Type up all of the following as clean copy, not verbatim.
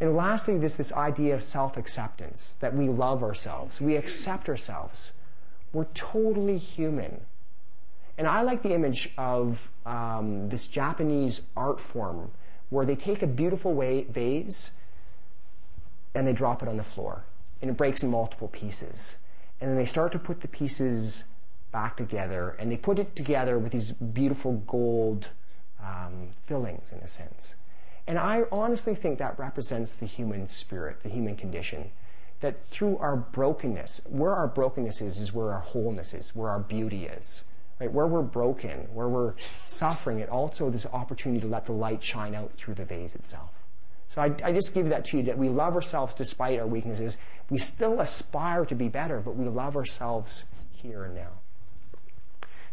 And lastly, this idea of self-acceptance, that we love ourselves. We accept ourselves. We're totally human. And I like the image of this Japanese art form where they take a beautiful vase and they drop it on the floor. And it breaks in multiple pieces. And then they start to put the pieces back together, and they put it together with these beautiful gold fillings, in a sense. And I honestly think that represents the human spirit, the human condition. That through our brokenness, where our brokenness is where our wholeness is, where our beauty is. Right? Where we're broken, where we're suffering, it also this opportunity to let the light shine out through the vase itself. So I just give that to you, that we love ourselves despite our weaknesses. We still aspire to be better, but we love ourselves here and now.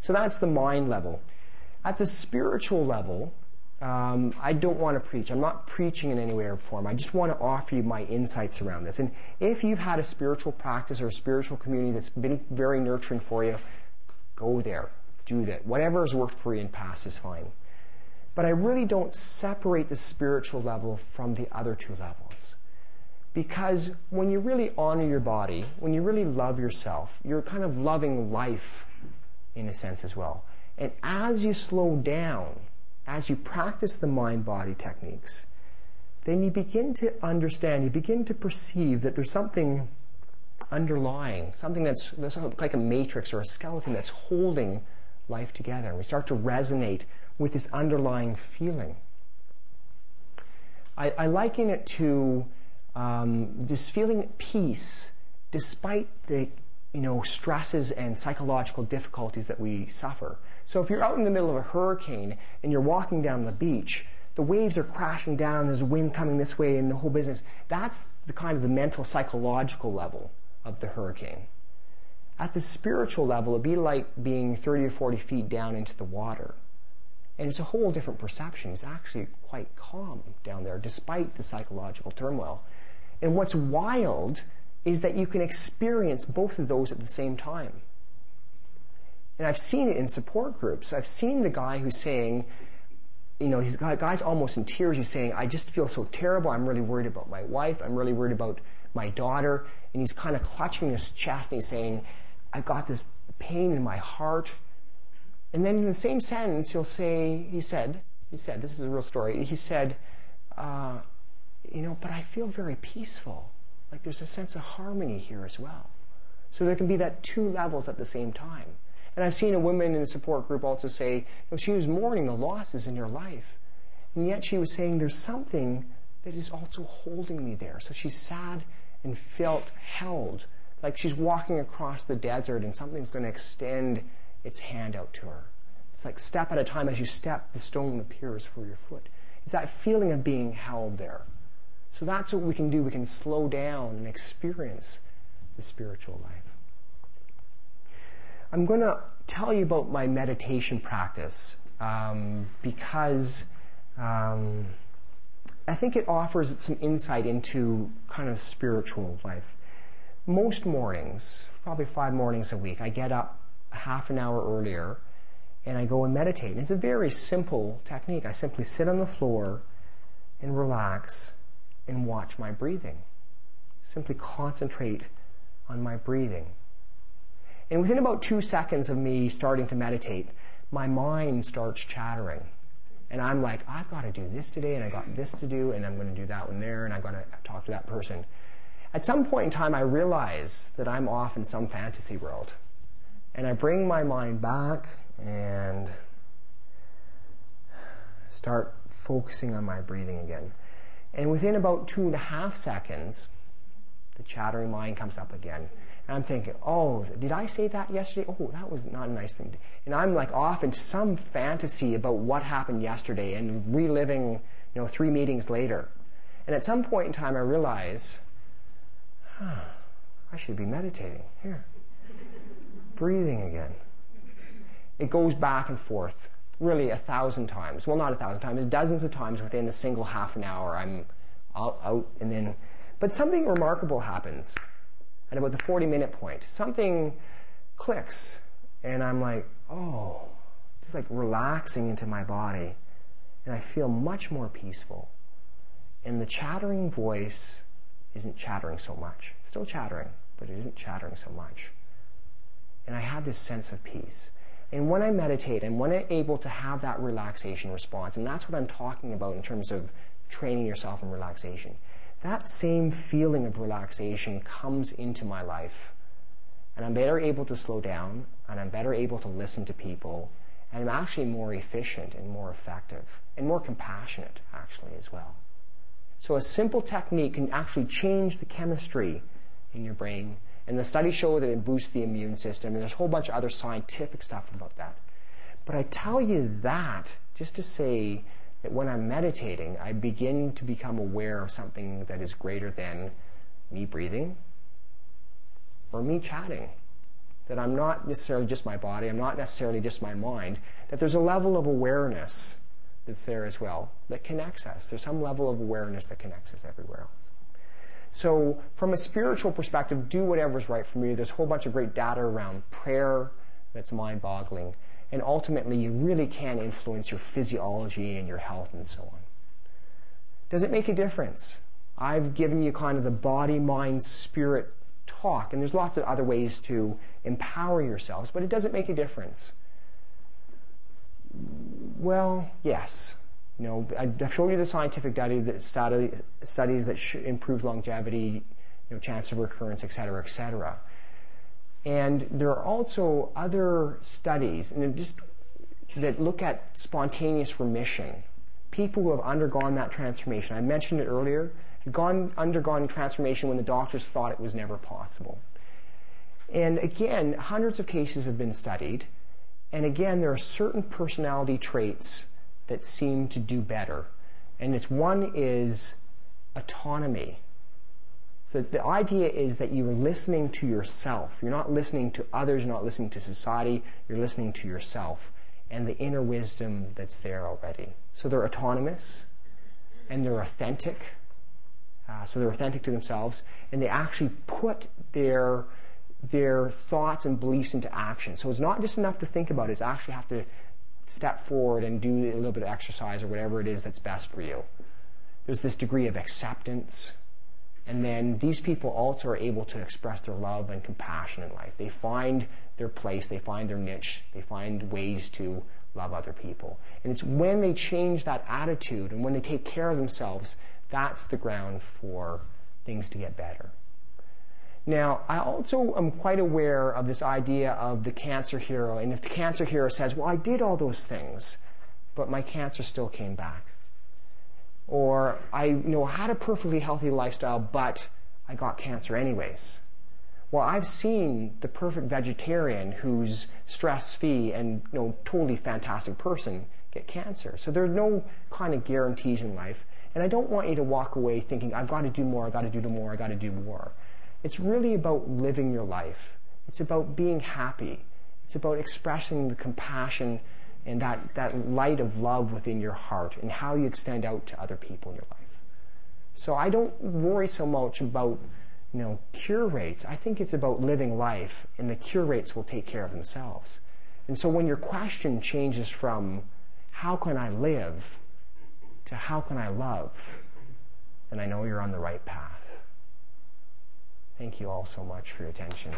So that's the mind level. At the spiritual level, I don't want to preach. I'm not preaching in any way or form. I just want to offer you my insights around this. And if you've had a spiritual practice or a spiritual community that's been very nurturing for you, go there. Do that. Whatever has worked for you in the past is fine. But I really don't separate the spiritual level from the other two levels. Because when you really honor your body, when you really love yourself, you're kind of loving life in a sense as well. And as you slow down, as you practice the mind-body techniques, then you begin to understand, you begin to perceive that there's something underlying, something that's like a matrix or a skeleton that's holding life together. And we start to resonate with this underlying feeling. I liken it to this feeling at peace despite the stresses and psychological difficulties that we suffer. So if you're out in the middle of a hurricane and you're walking down the beach, the waves are crashing down, there's wind coming this way and the whole business. That's the kind of the mental, psychological level of the hurricane. At the spiritual level, it'd be like being 30 or 40 feet down into the water. And it's a whole different perception. It's actually quite calm down there, despite the psychological turmoil. And what's wild is that you can experience both of those at the same time. And I've seen it in support groups. I've seen the guy who's saying, he's guy's almost in tears. He's saying, I just feel so terrible. I'm really worried about my wife. I'm really worried about my daughter. And he's kind of clutching his chest and he's saying, I've got this pain in my heart. And then in the same sentence, he'll say, he said, this is a real story. He said, but I feel very peaceful. Like there's a sense of harmony here as well. So there can be that two levels at the same time. And I've seen a woman in a support group also say, she was mourning the losses in her life. And yet she was saying, there's something that is also holding me there. So she's sad and felt held. Like she's walking across the desert and something's going to extend its hand out to her. It's like step at a time. As you step, the stone appears for your foot. It's that feeling of being held there. So that's what we can do. We can slow down and experience the spiritual life. I'm going to tell you about my meditation practice because I think it offers some insight into kind of spiritual life. Most mornings, probably 5 mornings a week, I get up half an hour earlier and I go and meditate. And it's a very simple technique. I simply sit on the floor and relax and watch my breathing. Simply concentrate on my breathing. And within about 2 seconds of me starting to meditate, my mind starts chattering. And I'm like, I've got to do this today, and I got this to do, and I'm going to do that one there, and I've got to talk to that person. At some point in time, I realize that I'm off in some fantasy world. And I bring my mind back and start focusing on my breathing again. And within about 2.5 seconds, the chattering mind comes up again. And I'm thinking, oh, did I say that yesterday? Oh, that was not a nice thing. And I'm like off in some fantasy about what happened yesterday and reliving, 3 meetings later. And at some point in time, I realize, I should be meditating. Here. Breathing again. It goes back and forth, really 1,000 times. Well, not 1,000 times, dozens of times within a single half an hour. I'm out and then... But something remarkable happens at about the 40-minute point. Something clicks, and I'm like, just like relaxing into my body, and I feel much more peaceful. And the chattering voice isn't chattering so much. It's still chattering, but it isn't chattering so much. And I have this sense of peace. And when I meditate and when I'm able to have that relaxation response, and that's what I'm talking about in terms of training yourself in relaxation, that same feeling of relaxation comes into my life. And I'm better able to slow down, and I'm better able to listen to people, and I'm actually more efficient and more effective, and more compassionate, actually, as well. So a simple technique can actually change the chemistry in your brain. And the studies show that it boosts the immune system, and there's a whole bunch of other scientific stuff about that. But I tell you that just to say that when I'm meditating, I begin to become aware of something that is greater than me breathing or me chatting. That I'm not necessarily just my body, I'm not necessarily just my mind, that there's a level of awareness that's there as well that connects us. There's some level of awareness that connects us everywhere else. So from a spiritual perspective, do whatever's right for you. There's a whole bunch of great data around prayer that's mind-boggling. And ultimately, you really can influence your physiology and your health and so on. Does it make a difference? I've given you kind of the body, mind, spirit talk, and there's lots of other ways to empower yourselves, but it doesn't make a difference. Well, yes. You know, I've showed you the scientific studies that improve longevity, chance of recurrence, et cetera, et cetera. And there are also other studies that look at spontaneous remission. People who have undergone that transformation. I mentioned it earlier. Had undergone transformation when the doctors thought it was never possible. And again, hundreds of cases have been studied. And again, there are certain personality traits that seem to do better. And one is autonomy. So the idea is that you're listening to yourself. You're not listening to others, you're not listening to society, you're listening to yourself and the inner wisdom that's there already. So they're autonomous and they're authentic. So they're authentic to themselves, and they actually put their thoughts and beliefs into action. So it's not just enough to think about it, it's actually have to step forward and do a little bit of exercise or whatever it is that's best for you. There's this degree of acceptance. And then these people also are able to express their love and compassion in life. They find their place, they find their niche, they find ways to love other people. And it's when they change that attitude and when they take care of themselves, that's the ground for things to get better. Now, I also am quite aware of this idea of the cancer hero, and if the cancer hero says, well, I did all those things, but my cancer still came back. Or I had a perfectly healthy lifestyle, but I got cancer anyways. Well, I've seen the perfect vegetarian who's stress-free and totally fantastic person get cancer. So there are no kind of guarantees in life. And I don't want you to walk away thinking, I've got to do more, I've got to do more, I've got to do more. It's really about living your life. It's about being happy. It's about expressing the compassion and that light of love within your heart and how you extend out to other people in your life. So I don't worry so much about cure rates. I think it's about living life, and the cure rates will take care of themselves. And so when your question changes from how can I live to how can I love, then I know you're on the right path. Thank you all so much for your attention.